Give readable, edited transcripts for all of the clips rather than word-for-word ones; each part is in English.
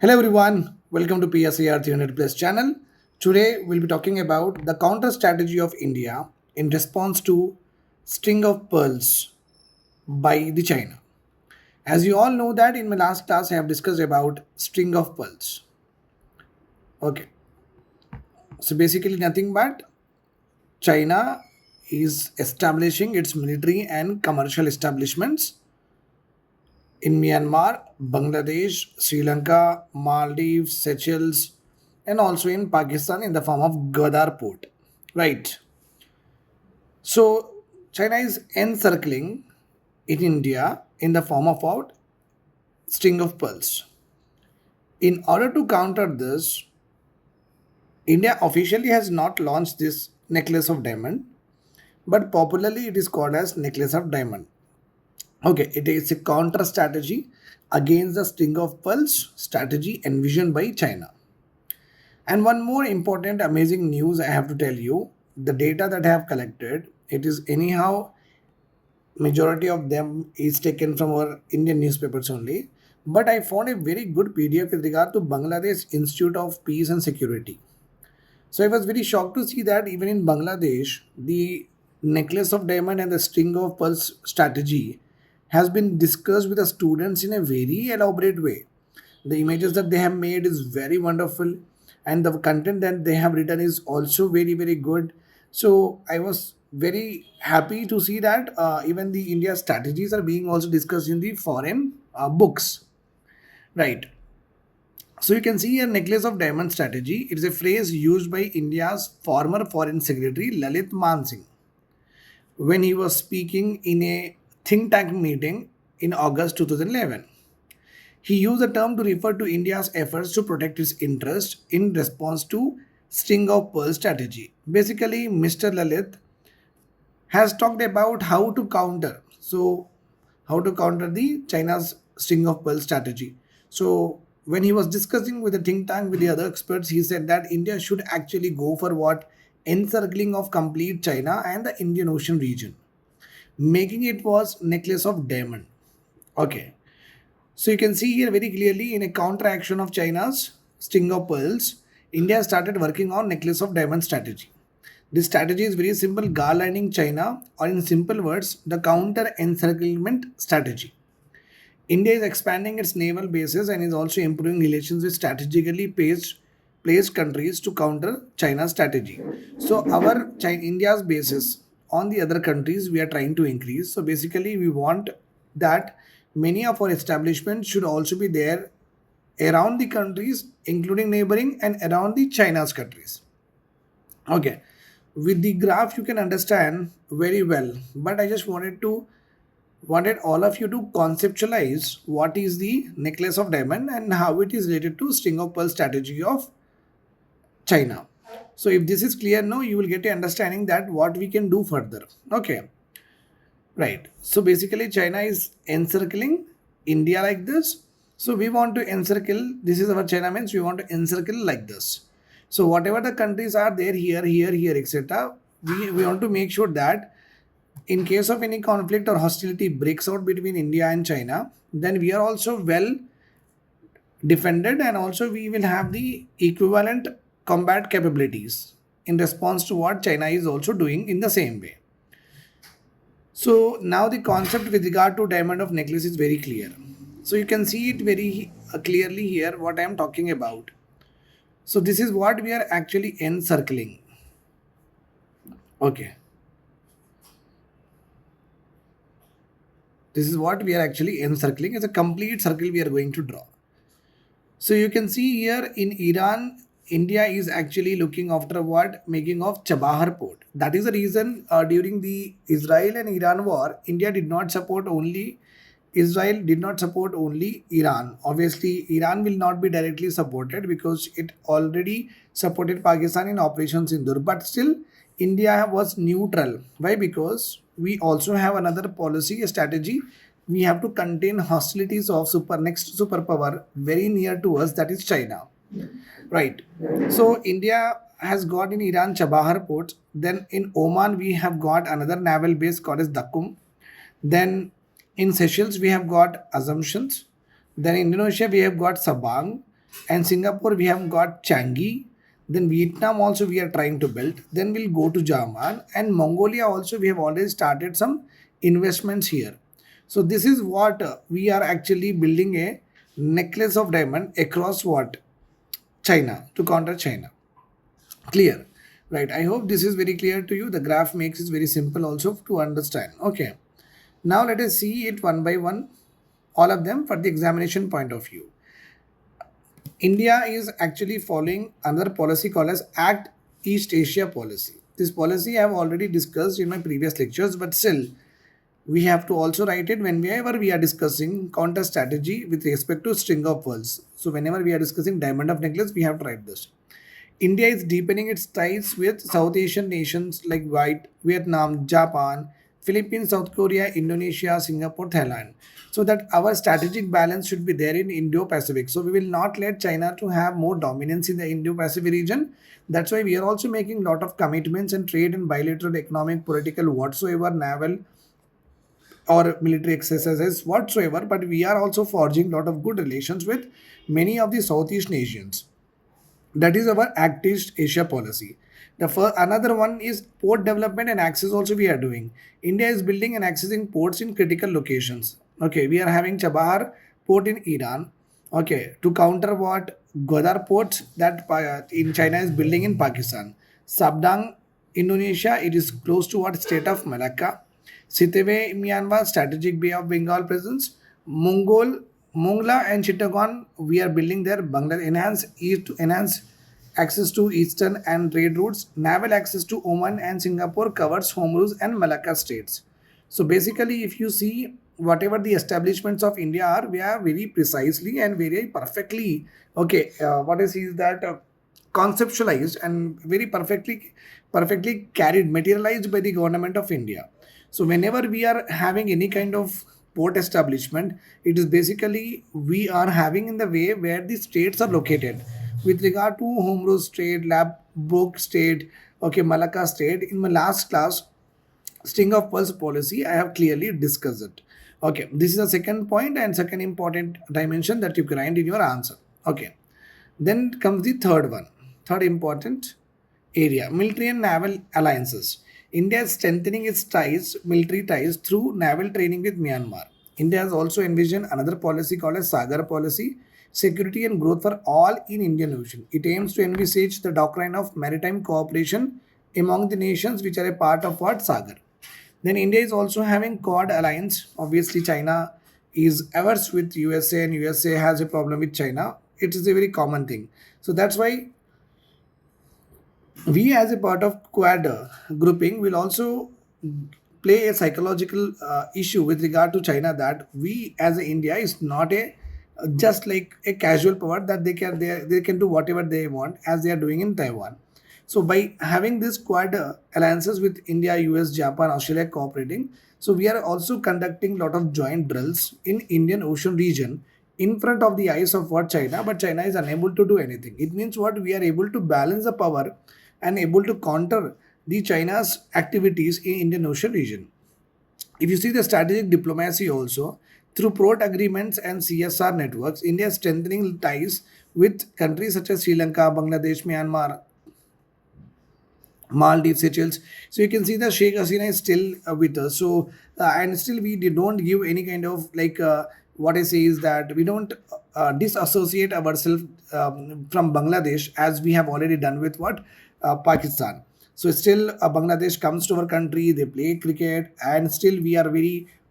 Hello everyone, welcome to PSIR 300 Plus channel. Today we'll be talking about the counter strategy of India in response to string of pearls by the China. As you all know that in my last class I have discussed about string of pearls. Okay, so basically nothing but China is establishing its military and commercial establishments in Myanmar, Bangladesh, Sri Lanka, Maldives, Seychelles, and also in Pakistan in the form of Gwadar port. Right. So China is encircling in India in the form of a string of pearls. In order to counter this, India officially has not launched this necklace of diamond, but popularly it is called as necklace of diamond. Okay, it is a counter strategy against the string of pearls strategy envisioned by China. And one more important amazing news I have to tell you, the data that I have collected, it is anyhow majority of them is taken from our Indian newspapers only. But I found a very good PDF with regard to Bangladesh Institute of Peace and Security. So I was very shocked to see that even in Bangladesh, the necklace of diamond and the string of pearls strategy has been discussed with the students in a very elaborate way. The images that they have made is very wonderful, and the content that they have written is also very very good. So I was very happy to see that even the India strategies are being also discussed in the foreign books, right? So you can see a necklace of diamond strategy. It is a phrase used by India's former foreign secretary Lalit Mansingh when he was speaking in a think tank meeting in August 2011. He used the term to refer to India's efforts to protect its interest in response to string of pearls strategy. Basically, Mr. Lalit has talked about how to counter. So, how to counter the China's string of pearls strategy. So, when he was discussing with the think tank with the other experts, he said that India should actually go for what encircling of complete China and the Indian Ocean region, making it was necklace of diamond. Okay, so you can see here very clearly in a counteraction of China's string of pearls, India started working on necklace of diamond strategy. This strategy is very simple, garlanding China, or in simple words, the counter encirclement strategy. India is expanding its naval bases and is also improving relations with strategically placed countries to counter China's strategy. So India's bases on the other countries we are trying to increase. So basically we want that many of our establishments should also be there around the countries, including neighboring and around the China's countries. Okay, with the graph you can understand very well, but I just wanted all of you to conceptualize what is the necklace of diamond and how it is related to string of pearl strategy of China. So if this is clear now, you will get a understanding that what we can do further. Okay, right. So basically, China is encircling India like this. So we want to encircle. This is our China means we want to encircle like this. So whatever the countries are there, here, etc. We want to make sure that in case of any conflict or hostility breaks out between India and China, then we are also well defended and also we will have the equivalent combat capabilities in response to what China is also doing in the same way. So now the concept with regard to diamond of necklace is very clear. So you can see it very clearly here what I am talking about. So this is what we are actually encircling. Okay. This is what we are actually encircling. It's a complete circle we are going to draw. So you can see here in Iran, India is actually looking after what making of Chabahar port. That is the reason during the Israel and Iran war, India did not support only Israel did not support only Iran. Obviously, Iran will not be directly supported because it already supported Pakistan in Operation Sindur. But still, India was neutral. Why? Because we also have another policy, a strategy. We have to contain hostilities of next superpower very near to us, that is China. Right. So India has got in Iran Chabahar port. Then in Oman we have got another naval base called as Dakum. Then in Seychelles we have got Assumptions. Then in Indonesia we have got Sabang. And Singapore, we have got Changi. Then Vietnam also we are trying to build. Then we'll go to Japan and Mongolia also. We have already started some investments here. So this is what we are actually building a necklace of diamond across what China to counter China. Clear, right? I hope this is very clear to you. The graph makes it very simple also to understand. Okay. Now let us see it one by one, all of them for the examination point of view. India is actually following another policy called as Act East Asia policy. This policy I have already discussed in my previous lectures, but still we have to also write it whenever we are discussing counter strategy with respect to string of pearls. So whenever we are discussing diamond of necklace, we have to write this. India is deepening its ties with South Asian nations like Vietnam, Japan, Philippines, South Korea, Indonesia, Singapore, Thailand. So that our strategic balance should be there in Indo-Pacific. So we will not let China to have more dominance in the Indo-Pacific region. That's why we are also making a lot of commitments and trade and bilateral economic, political, whatsoever, naval or military exercises whatsoever. But we are also forging a lot of good relations with many of the Southeast nations. That is our Act East Asia policy. The first, another one is port development and access. Also, we are doing. India is building and accessing ports in critical locations. Okay, we are having Chabahar port in Iran. Okay, to counter what Gwadar port that in China is building in Pakistan. Sabdang, Indonesia, it is close to what state of Malacca. Sitwe, Myanmar, strategic Bay of Bengal presence. Mongla and Chittagong, we are building their Bangladesh enhance access to eastern and trade routes. Naval access to Oman and Singapore covers Hormuz and Malacca states. So basically, if you see whatever the establishments of India are, we are very precisely and very perfectly okay. What I see is that conceptualized and very perfectly carried, materialized by the government of India. So whenever we are having any kind of port establishment, it is basically we are having in the way where the states are located. With regard to Homrose State, Labok State, okay, Malacca State, in my last class, string of pearls policy, I have clearly discussed it. Okay, this is the second point and second important dimension that you grind in your answer. Okay, then comes the third one, third important area, military and naval alliances. India is strengthening its ties, military ties through naval training with Myanmar. India has also envisioned another policy called as Sagar policy, security and growth for all in Indian Ocean. It aims to envisage the doctrine of maritime cooperation among the nations which are a part of what Sagar. Then India is also having Quad alliance. Obviously, China is averse with USA and USA has a problem with China. It is a very common thing. So that's why we as a part of Quad grouping will also play a psychological issue with regard to China, that we as a India is not a just like a casual power that they can do whatever they want as they are doing in Taiwan. So by having this Quad alliances with India, US, Japan, Australia cooperating, so we are also conducting lot of joint drills in Indian Ocean region in front of the eyes of what China, but China is unable to do anything. It means what we are able to balance the power and able to counter the China's activities in Indian Ocean region. If you see the strategic diplomacy also, through port agreements and CSR networks, India is strengthening ties with countries such as Sri Lanka, Bangladesh, Myanmar, Maldives, Seychelles. So you can see that Sheikh Hasina is still with us. So and still don't give any kind of like what I say is that we don't disassociate ourselves from Bangladesh as we have already done with what Pakistan. So still Bangladesh comes to our country, they play cricket, and still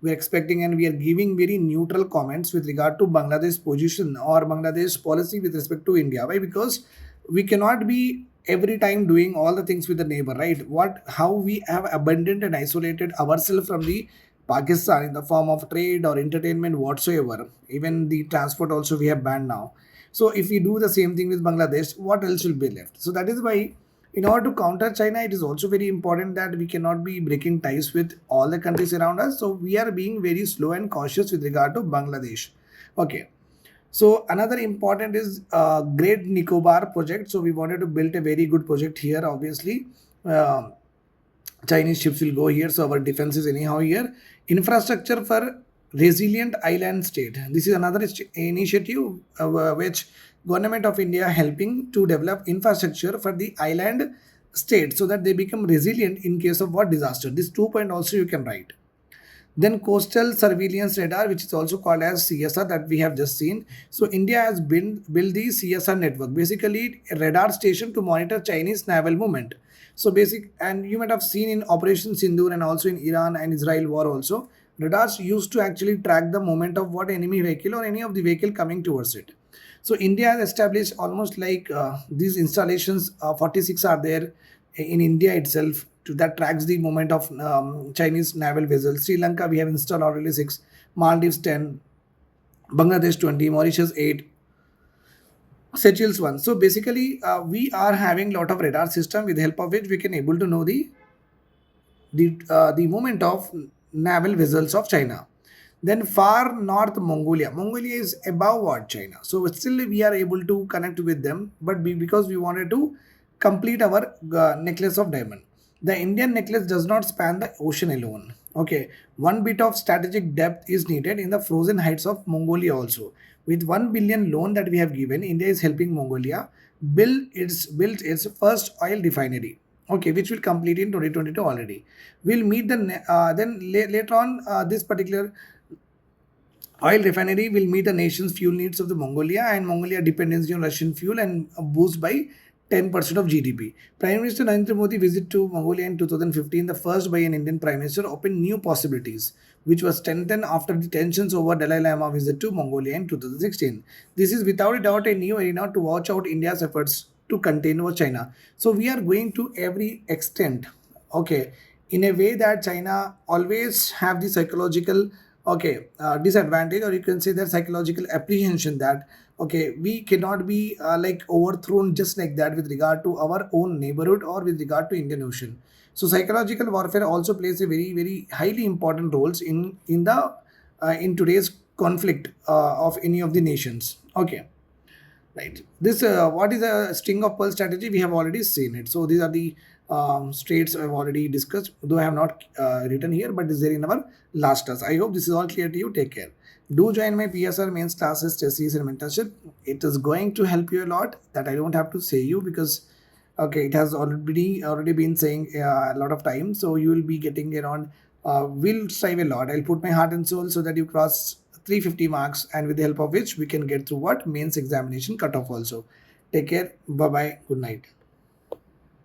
we're expecting and we are giving very neutral comments with regard to Bangladesh position or Bangladesh policy with respect to India. Why? Because we cannot be every time doing all the things with the neighbor, right? What how we have abandoned and isolated ourselves from the Pakistan in the form of trade or entertainment whatsoever. Even the transport also we have banned now. So if we do the same thing with Bangladesh, what else will be left? So that is why in order to counter China, it is also very important that we cannot be breaking ties with all the countries around us. So we are being very slow and cautious with regard to Bangladesh. Okay. So another important is Great Nicobar project. So we wanted to build a very good project here. Obviously, Chinese ships will go here, so our defense is anyhow here. Infrastructure for resilient island state. This is another initiative which government of India helping to develop infrastructure for the island state so that they become resilient in case of what disaster. This 2 point also you can write. Then coastal surveillance radar, which is also called as CSR, that we have just seen. So India has built the CSR network, basically a radar station to monitor Chinese naval movement. So basic, and you might have seen in Operation Sindoor and also in Iran and Israel war also, radars used to actually track the movement of what enemy vehicle or any of the vehicle coming towards it. So India has established almost like these installations, 46 are there in India itself that tracks the movement of Chinese naval vessels. Sri Lanka, we have installed already 6, Maldives 10, Bangladesh 20, Mauritius 8, Seychelles 1. So basically, we are having lot of radar system with the help of which we can able to know the movement of naval vessels of China. Then far north Mongolia. Mongolia is above what China. So still we are able to connect with them, but because we wanted to complete our necklace of diamond. The Indian necklace does not span the ocean alone. Okay, one bit of strategic depth is needed in the frozen heights of Mongolia also. With 1 billion loan that we have given, India is helping Mongolia build its first oil refinery. Okay, which will complete in 2022 already. We'll meet later on this particular oil refinery will meet the nation's fuel needs of the Mongolia and Mongolia dependency on Russian fuel and a boost by 10% of GDP. Prime Minister Narendra Modi visit to Mongolia in 2015, the first by an Indian Prime Minister, opened new possibilities, which was strengthened after the tensions over Dalai Lama visit to Mongolia in 2016. This is without a doubt a new arena to watch out India's efforts to contain over China. So we are going to every extent, okay, in a way that China always have the psychological disadvantage, or you can say that psychological apprehension that okay, we cannot be like overthrown just like that with regard to our own neighborhood or with regard to Indian Ocean. So psychological warfare also plays a very highly important roles in today's conflict of any of the nations. Okay. Right. This what is a string of pearl strategy? We have already seen it. So these are the states I've already discussed. Though I have not written here, but is there in our last class. I hope this is all clear to you. Take care. Do join my PSR mains classes, test series, and mentorship. It is going to help you a lot. That I don't have to say you because okay, it has already been saying a lot of time. So you will be getting around. Will strive a lot. I'll put my heart and soul so that you cross 350 marks, and with the help of which we can get through what mains examination cutoff also. Take care. Bye bye. Good night.